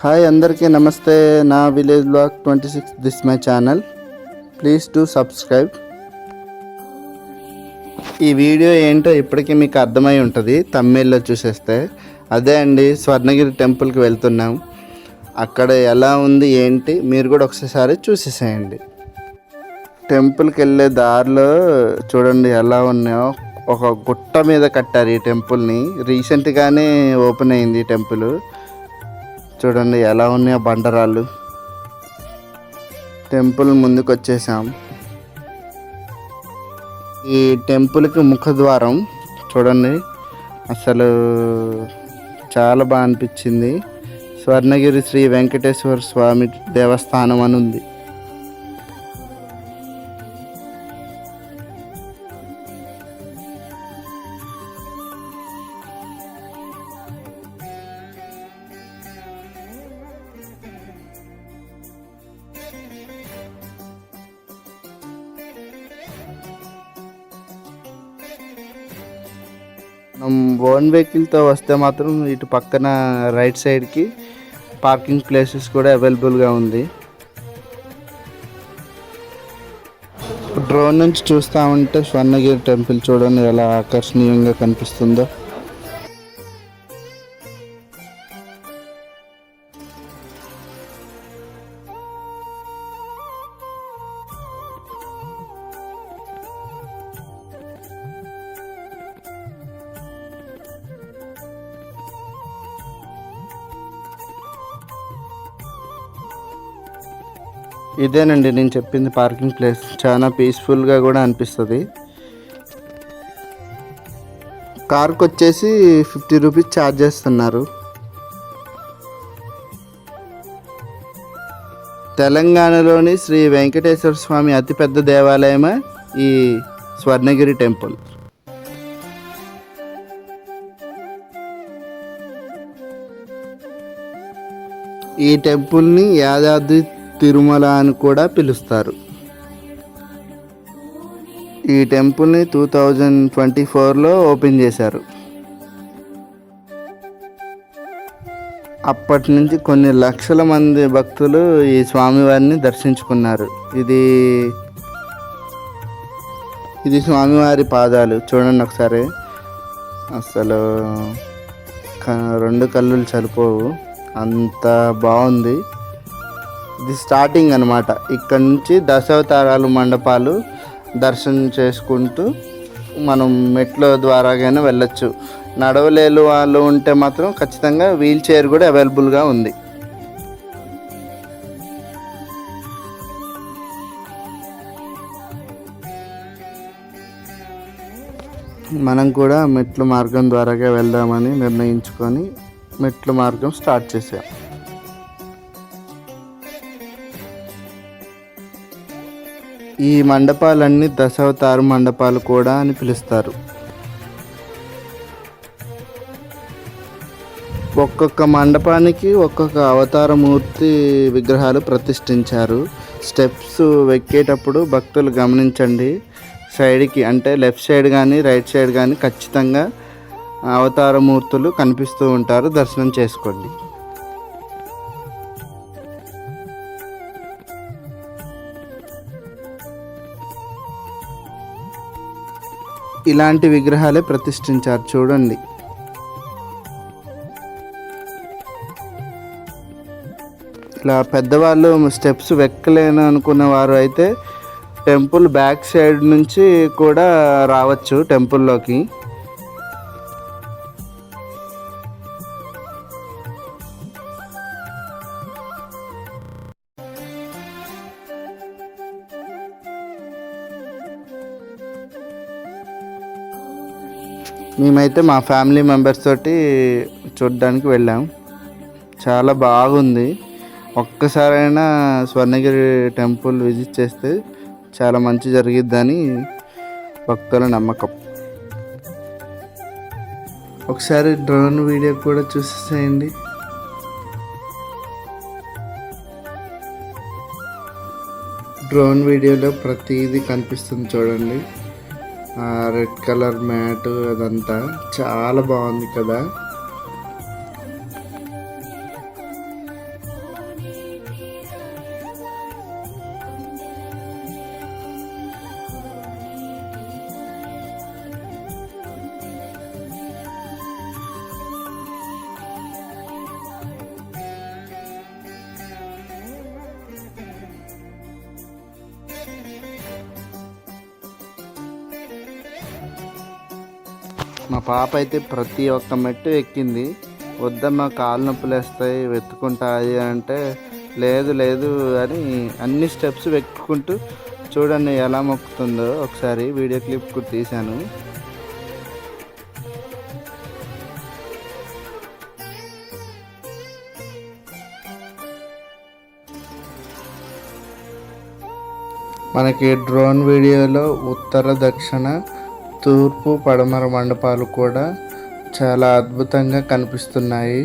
Hi అందరికీ నమస్తే. నా village blog 26 this my channel. Please to subscribe. ఈ వీడియో ఏంటో ఇప్పటికీ మీకు అర్థమై ఉంటుంది తమిళ్లో చూసేస్తే. అదే అండి, స్వర్ణగిరి టెంపుల్కి వెళ్తున్నాం. అక్కడ ఎలా ఉంది ఏంటి మీరు కూడా ఒకసారి చూసేసేయండి. టెంపుల్కి వెళ్ళే దారిలో చూడండి ఎలా ఉన్నాయో. ఒక గుట్ట మీద కట్టారు ఈ టెంపుల్ని. రీసెంట్గానే ఓపెన్ అయింది ఈ టెంపుల్. చూడండి ఎలా ఉన్నాయో బండరాళ్ళు. టెంపుల్ ముందుకు వచ్చేసాం. ఈ టెంపుల్కి ముఖద్వారం చూడండి, అసలు చాలా బాగా అనిపించింది. స్వర్ణగిరి శ్రీ వెంకటేశ్వర స్వామి దేవస్థానం అని ఉంది. మనం ఓన్ వెహికల్తో వస్తే మాత్రం ఇటు పక్కన రైట్ సైడ్కి పార్కింగ్ ప్లేసెస్ కూడా అవైలబుల్గా ఉంది. డ్రోన్ నుంచి చూస్తూ ఉంటే స్వర్ణగిరి టెంపుల్ చూడండి ఎలా ఆకర్షణీయంగా కనిపిస్తుందో. ఇదేనండి నేను చెప్పింది పార్కింగ్ ప్లేస్. చాలా పీస్ఫుల్గా కూడా అనిపిస్తుంది. కార్కి వచ్చేసి 50 రూపీస్ ఛార్జ్ చేస్తున్నారు. తెలంగాణలోని శ్రీ వెంకటేశ్వర స్వామి అతిపెద్ద దేవాలయమే ఈ స్వర్ణగిరి టెంపుల్. ఈ టెంపుల్ని యాదాద్రి తిరుమల అని కూడా పిలుస్తారు. ఈ టెంపుల్ని 2024లో ఓపెన్ చేశారు. అప్పటి నుంచి కొన్ని లక్షల మంది భక్తులు ఈ స్వామివారిని దర్శించుకున్నారు. ఇది స్వామివారి పాదాలు చూడండి ఒకసారి. అసలు 2 కళ్ళు సరిపోవు, అంత బాగుంది. ఇది స్టార్టింగ్ అనమాట. ఇక్కడ నుంచి దశావతారాలు మండపాలు దర్శనం చేసుకుంటూ మనం మెట్ల ద్వారాగానే వెళ్ళొచ్చు. నడవలేని వాళ్ళు ఉంటే మాత్రం ఖచ్చితంగా వీల్ చైర్ కూడా అవైలబుల్గా ఉంది. మనం కూడా మెట్ల మార్గం ద్వారాగా వెళ్దామని నిర్ణయించుకొని మెట్ల మార్గం స్టార్ట్ చేసాం. ఈ మండపాలన్నీ దశావతార మండపాలు కూడా అని పిలుస్తారు. ఒక్కొక్క మండపానికి ఒక్కొక్క అవతారమూర్తి విగ్రహాలు ప్రతిష్ఠించారు. స్టెప్స్ ఎక్కేటప్పుడు భక్తులు గమనించండి, సైడ్కి అంటే లెఫ్ట్ సైడ్ కానీ రైట్ సైడ్ కానీ ఖచ్చితంగా అవతారమూర్తులు కనిపిస్తూ ఉంటారు. దర్శనం చేసుకోండి. ఇలాంటి విగ్రహాలే ప్రతిష్ఠించారు చూడండి. ఇలా పెద్దవాళ్ళు స్టెప్స్ ఎక్కలేను అనుకున్న వారు అయితే టెంపుల్ బ్యాక్ సైడ్ నుంచి కూడా రావచ్చు టెంపుల్లోకి. మేమైతే మా ఫ్యామిలీ మెంబర్స్ తోటి చూడడానికి వెళ్ళాం. చాలా బాగుంది. ఒక్కసారైనా స్వర్ణగిరి టెంపుల్ విజిట్ చేస్తే చాలా మంచి జరిగిద్దని భక్తుల నమ్మకం. ఒకసారి డ్రోన్ వీడియో కూడా చూసేసేయండి. డ్రోన్ వీడియోలో ప్రతిదీ కనిపిస్తుంది చూడండి. రెడ్ కలర్ మ్యాట్ అదంతా చాలా బాగుంది కదా. మా పాప అయితే ప్రతి ఒక్క మెట్టు ఎక్కింది. వద్దమ్మా కాళ్ళు నొప్పులు వేస్తాయి వెతుకుంటాయి అంటే లేదు లేదు అని అన్ని స్టెప్స్ వెతుక్కుంటూ చూడండి ఎలా మొక్కుతుందో. ఒకసారి వీడియో క్లిప్ కూడా తీశాను. మనకి డ్రోన్ వీడియోలో ఉత్తర, దక్షిణ, తూర్పు, పడమర మండపాలు కూడా చాలా అద్భుతంగా కనిపిస్తున్నాయి.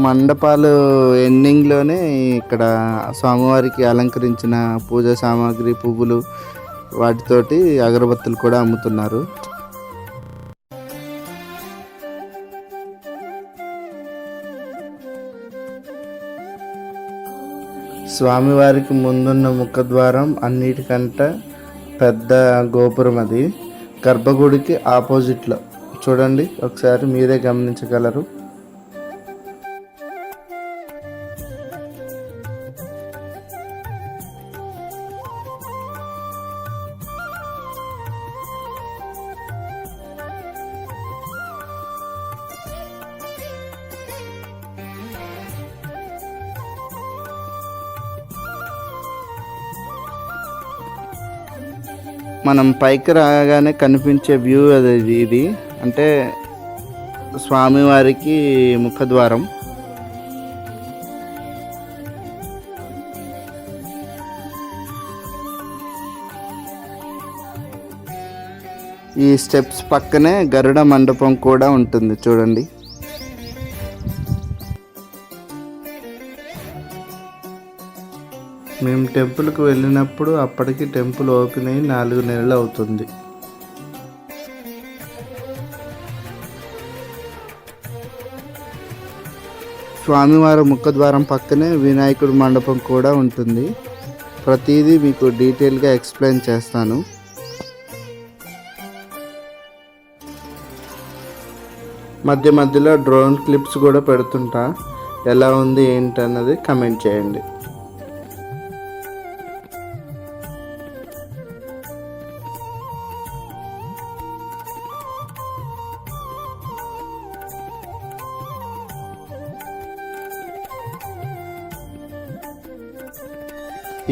మండపాలు ఎండింగ్లోనే ఇక్కడ స్వామివారికి అలంకరించిన పూజా సామాగ్రి, పువ్వులు, వాటితోటి అగరబత్తులు కూడా అమ్ముతున్నారు. స్వామివారికి ముందున్న ముఖద్వారం అన్నిటికంటే పెద్ద గోపురం. అది గర్భగుడికి ఆపోజిట్లో చూడండి, ఒకసారి మీరే గమనించగలరు. మనం పైకి రాగానే కనిపించే వ్యూ అది. ఇది అంటే స్వామివారికి ముఖద్వారం. ఈ స్టెప్స్ పక్కనే గరుడ మండపం కూడా ఉంటుంది చూడండి. మేము టెంపుల్కి వెళ్ళినప్పుడు అప్పటికి టెంపుల్ ఓపెన్ అయ్యి 4 నెలలు అవుతుంది. స్వామివారి ముఖద్వారం పక్కనే వినాయకుడి మండపం కూడా ఉంటుంది. ప్రతిదీ మీకు డీటెయిల్గా ఎక్స్ప్లెయిన్ చేస్తాను. మధ్య మధ్యలో డ్రోన్ క్లిప్స్ కూడా పెడుతుంటా. ఎలా ఉంది ఏంటన్నది కమెంట్ చేయండి.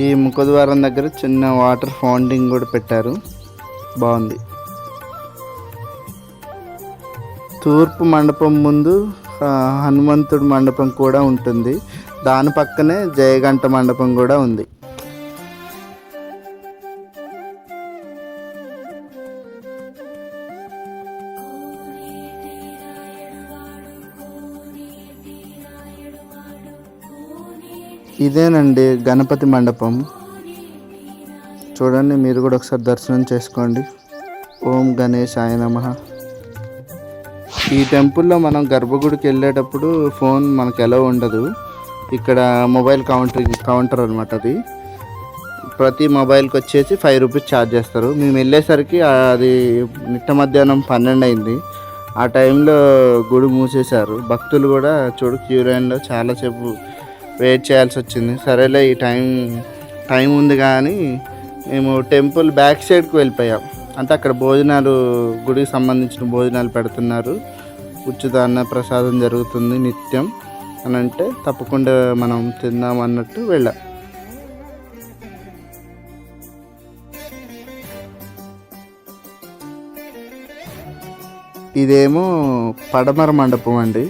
ఈ ముఖద్వారం దగ్గర చిన్న వాటర్ ఫౌంటైన్ కూడా పెట్టారు, బాగుంది. తూర్పు మండపం ముందు హనుమంతుడి మండపం కూడా ఉంటుంది. దాని పక్కనే జయగంట మండపం కూడా ఉంది. ఇదేనండి గణపతి మండపం. చూడండి, మీరు కూడా ఒకసారి దర్శనం చేసుకోండి. ఓం గణేశాయ నమః. ఈ టెంపుల్లో మనం గర్భగుడికి వెళ్ళేటప్పుడు ఫోన్ మనకు ఎలా ఉండదు. ఇక్కడ మొబైల్ కౌంటర్ అనమాట. అది ప్రతి మొబైల్కి వచ్చేసి 5 రూపీస్ ఛార్జ్ చేస్తారు. మేము వెళ్ళేసరికి అది నిట్ట మధ్యాహ్నం 12 అయింది. ఆ టైంలో గుడి మూసేశారు. భక్తులు కూడా చూడు క్యూ లైన్లో చాలాసేపు వెయిట్ చేయాల్సి వచ్చింది. సరేలే ఈ టైం ఉంది కానీ మేము టెంపుల్ బ్యాక్ సైడ్కి వెళ్ళిపోయాం. అంటే అక్కడ భోజనాలు, గుడికి సంబంధించిన భోజనాలు పెడుతున్నారు. ఉచిత అన్న ప్రసాదం జరుగుతుంది నిత్యం అని అంటే తప్పకుండా మనం తిందాం అన్నట్టు వెళ్ళాం. ఇదేమో పడమర మండపం అండి.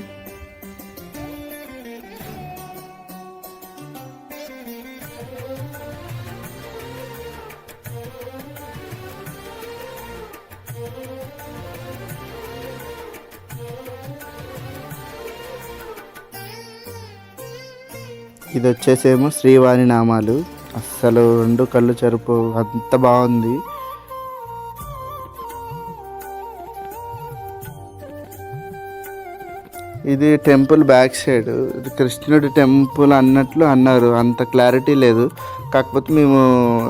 ఇది వచ్చేసేమో శ్రీవారి నామాలు. అస్సలు 2 కళ్ళు చెరుపు, అంత బాగుంది. ఇది టెంపుల్ బ్యాక్ సైడ్. ఇది కృష్ణుడి టెంపుల్ అన్నట్లు అన్నారు, అంత క్లారిటీ లేదు. కాకపోతే మేము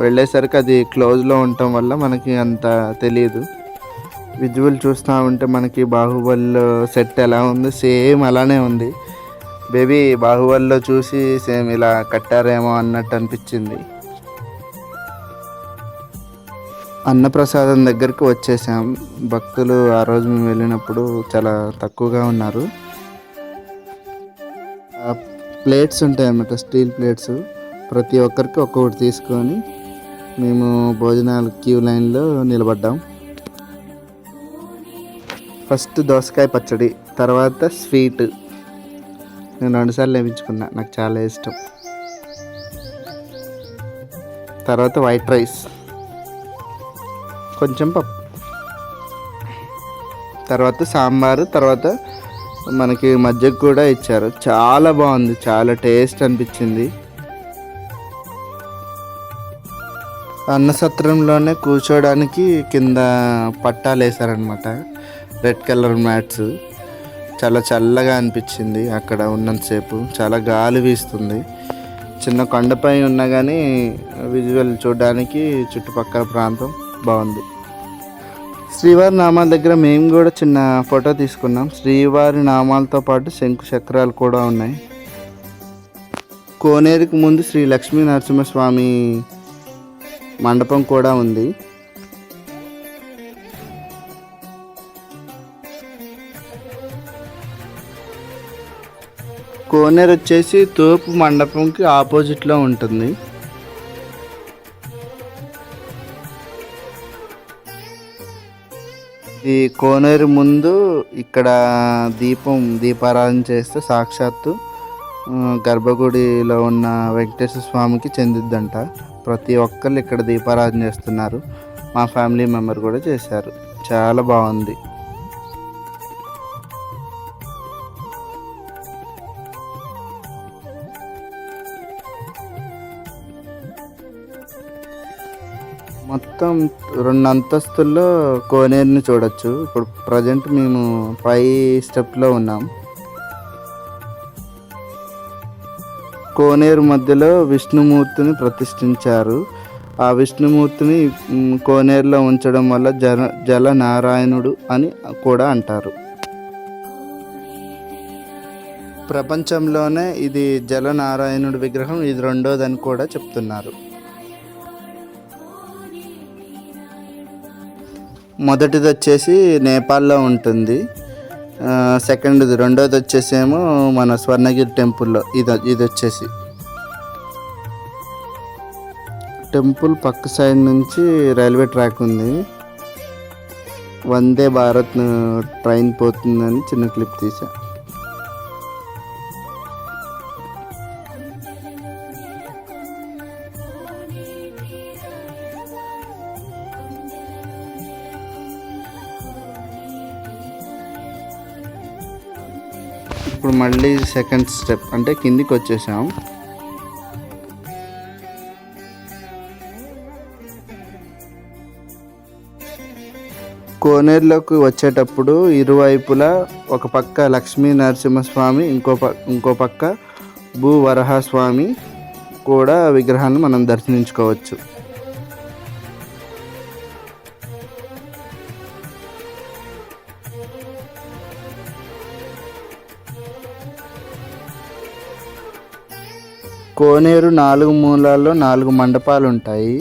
వెళ్ళేసరికి అది క్లోజ్లో ఉండటం వల్ల మనకి అంత తెలియదు. విజువల్ చూస్తూ ఉంటే మనకి బాహుబలిలో సెట్ ఎలా ఉంది సేమ్ అలానే ఉంది. బేబీ బాహుబలిలో చూసి సేమ్ ఇలా కట్టారేమో అన్నట్టు అనిపించింది. అన్నప్రసాదం దగ్గరికి వచ్చేసాం. భక్తులు ఆ రోజు మేము వెళ్ళినప్పుడు చాలా తక్కువగా ఉన్నారు. ప్లేట్స్ ఉంటాయన్నమాట, స్టీల్ ప్లేట్స్. ప్రతి ఒక్కరికి ఒక్కొక్కటి తీసుకొని మేము భోజనాలు క్యూ లైన్లో నిలబడ్డాం. ఫస్ట్ దోసకాయ పచ్చడి, తర్వాత స్వీట్. నేను 2 సార్లు వేయించుకున్నా, నాకు చాలా ఇష్టం. తర్వాత వైట్ రైస్, కొంచెం పప్పు, తర్వాత సాంబారు, తర్వాత మనకి మజ్జిగ కూడా ఇచ్చారు. చాలా బాగుంది, చాలా టేస్ట్ అనిపించింది. అన్నసత్రంలోనే కూర్చోడానికి కింద పట్టాలు వేసారనమాట, రెడ్ కలర్ మ్యాట్స్. చాలా చల్లగా అనిపించింది అక్కడ ఉన్నంతసేపు. చాలా గాలి వీస్తుంది. చిన్న కొండపై ఉన్నా కానీ విజువల్ చూడడానికి చుట్టుపక్కల ప్రాంతం బాగుంది. శ్రీవారి నామాల దగ్గర మేము కూడా చిన్న ఫోటో తీసుకున్నాం. శ్రీవారి నామాలతో పాటు శంకు చక్రాలు కూడా ఉన్నాయి. కోనేరుకు ముందు శ్రీ లక్ష్మీ నరసింహస్వామి మండపం కూడా ఉంది. కోనేరు వచ్చేసి తూర్పు మండపంకి ఆపోజిట్లో ఉంటుంది. ఈ కోనేరు ముందు ఇక్కడ దీపారాధన చేస్తే సాక్షాత్తు గర్భగుడిలో ఉన్న వెంకటేశ్వర స్వామికి చెందిద్దంట. ప్రతి ఒక్కళ్ళు ఇక్కడ దీపారాధన చేస్తున్నారు. మా ఫ్యామిలీ మెంబర్ కూడా చేశారు. చాలా బాగుంది. మొత్తం 2 అంతస్తుల్లో కోనేరుని చూడొచ్చు. ఇప్పుడు ప్రజెంట్ మేము 5 స్టెప్లో ఉన్నాం. కోనేరు మధ్యలో విష్ణుమూర్తిని ప్రతిష్ఠించారు. ఆ విష్ణుమూర్తిని కోనేరులో ఉంచడం వల్ల జల నారాయణుడు అని కూడా అంటారు. ప్రపంచంలోనే ఇది జలనారాయణుడి విగ్రహం, ఇది 2వదని కూడా చెప్తున్నారు. మొదటిది వచ్చేసి నేపాల్లో ఉంటుంది. సెకండ్ది 2వది వచ్చేసేమో మన స్వర్ణగిరి టెంపుల్లో. ఇది వచ్చేసి టెంపుల్ పక్క సైడ్ నుంచి రైల్వే ట్రాక్ ఉంది. వందే భారత్ ట్రైన్ పోతుందని చిన్న క్లిప్ తీసా. ఇప్పుడు మళ్ళీ సెకండ్ స్టెప్ అంటే కిందికి వచ్చేసాం. కోనేరులోకి వచ్చేటప్పుడు ఇరువైపులా ఒక పక్క లక్ష్మీ నరసింహస్వామి, ఇంకో పక్క భూవరహస్వామి కూడా విగ్రహాన్ని మనం దర్శించుకోవచ్చు. కోనేరు 4 మూలాల్లో 4 మండపాలు ఉంటాయి.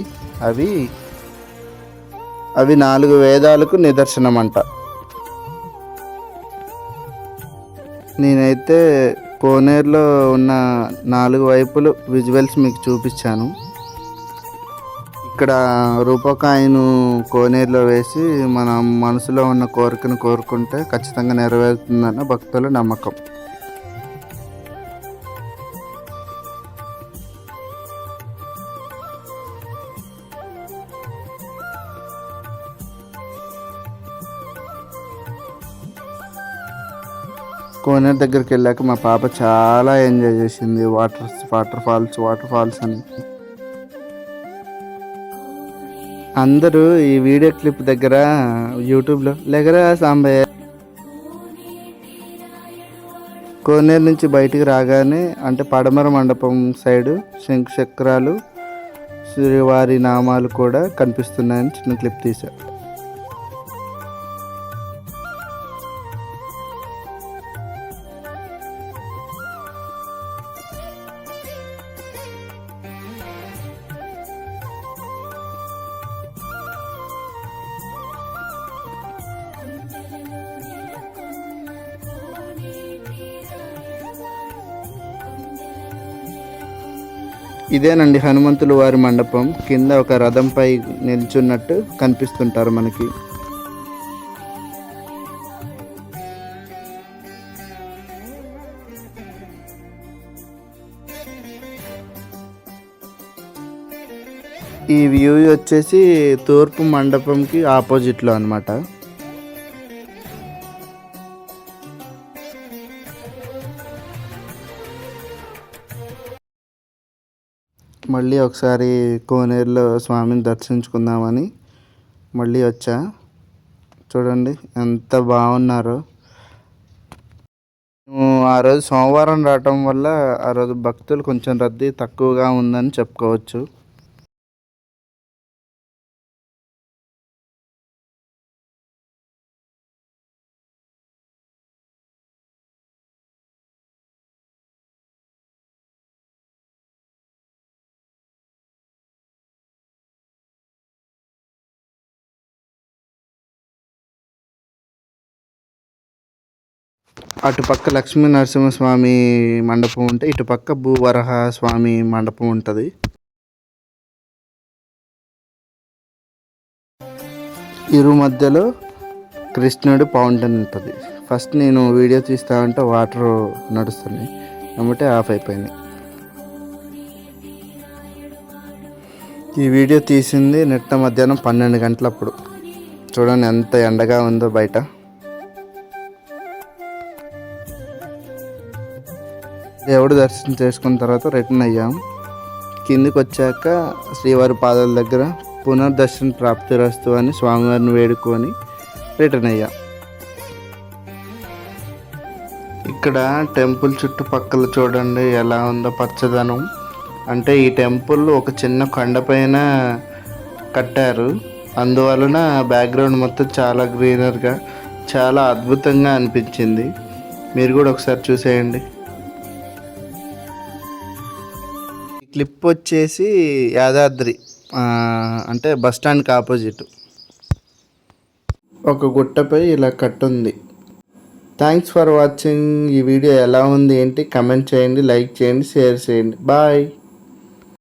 అవి 4 వేదాలకు నిదర్శనం అంట. నేనైతే కోనేరులో ఉన్న 4 వైపులు విజువల్స్ మీకు చూపించాను. ఇక్కడ రూపకాయను కోనేరులో వేసి మన మనసులో ఉన్న కోరికను కోరుకుంటే ఖచ్చితంగా నెరవేరుతుందన్న భక్తుల నమ్మకం. కోనేరు దగ్గరికి వెళ్ళాక మా పాప చాలా ఎంజాయ్ చేసింది. వాటర్ ఫాల్స్ అని. అందరూ ఈ వీడియో క్లిప్ దగ్గర యూట్యూబ్లో లేగరా సాంబయ్య. కోనేరు నుంచి బయటికి రాగానే అంటే పడమర మండపం సైడు శంకు చక్రాలు, శ్రీవారి నామాలు కూడా కనిపిస్తున్నాయని చిన్న క్లిప్ తీశా. ఇదేనండి హనుమంతుల వారి మండపం. కింద ఒక రథంపై నిల్చున్నట్టు కనిపిస్తుంటారు మనకి. ఈ వ్యూ వచ్చేసి తూర్పు మండపంకి ఆపోజిట్లో అన్నమాట. మళ్ళీ ఒకసారి కోనేరులో స్వామిని దర్శించుకుందామని మళ్ళీ వచ్చా. చూడండి ఎంత బాగున్నారో. ఆ రోజు సోమవారం రావటం వల్ల ఆ రోజు భక్తులు కొంచెం రద్దీ తక్కువగా ఉందని చెప్పుకోవచ్చు. అటుపక్క లక్ష్మీ నరసింహస్వామి మండపం ఉంటే ఇటుపక్క భూవరహ స్వామి మండపం ఉంటుంది. ఇరు మధ్యలో కృష్ణుడి ఫౌంటైన్ ఉంటుంది. ఫస్ట్ నేను వీడియో తీస్తా ఉంటే వాటర్ నడుస్తున్నాయి, ఏమంటే ఆఫ్ అయిపోయింది. ఈ వీడియో తీసింది నిట్ట మధ్యాహ్నం 12 గంటలప్పుడు. చూడండి ఎంత ఎండగా ఉందో బయట. దేవుడు దర్శనం చేసుకున్న తర్వాత రిటర్న్ అయ్యాం. కిందికి వచ్చాక శ్రీవారి పాదాల దగ్గర పునర్దర్శన ప్రాప్తిరస్తు అని స్వామివారిని వేడుకొని రిటర్న్ అయ్యాం. ఇక్కడ టెంపుల్ చుట్టుపక్కల చూడండి ఎలా ఉందో పచ్చదనం. అంటే ఈ టెంపుల్ ఒక చిన్న కొండపైన కట్టారు, అందువలన బ్యాక్గ్రౌండ్ మొత్తం చాలా గ్రీనర్గా చాలా అద్భుతంగా అనిపించింది. మీరు కూడా ఒకసారి చూసేయండి. క్లిప్ వచ్చేసి యాదాద్రి అంటే బస్ స్టాండ్కి ఆపోజిట్ ఒక గుట్టపై ఇలా కట్టుంది. Thanks for watching. ఈ వీడియో ఎలా ఉంది ఏంటి కమెంట్ చేయండి, లైక్ చేయండి, షేర్ చేయండి. బాయ్.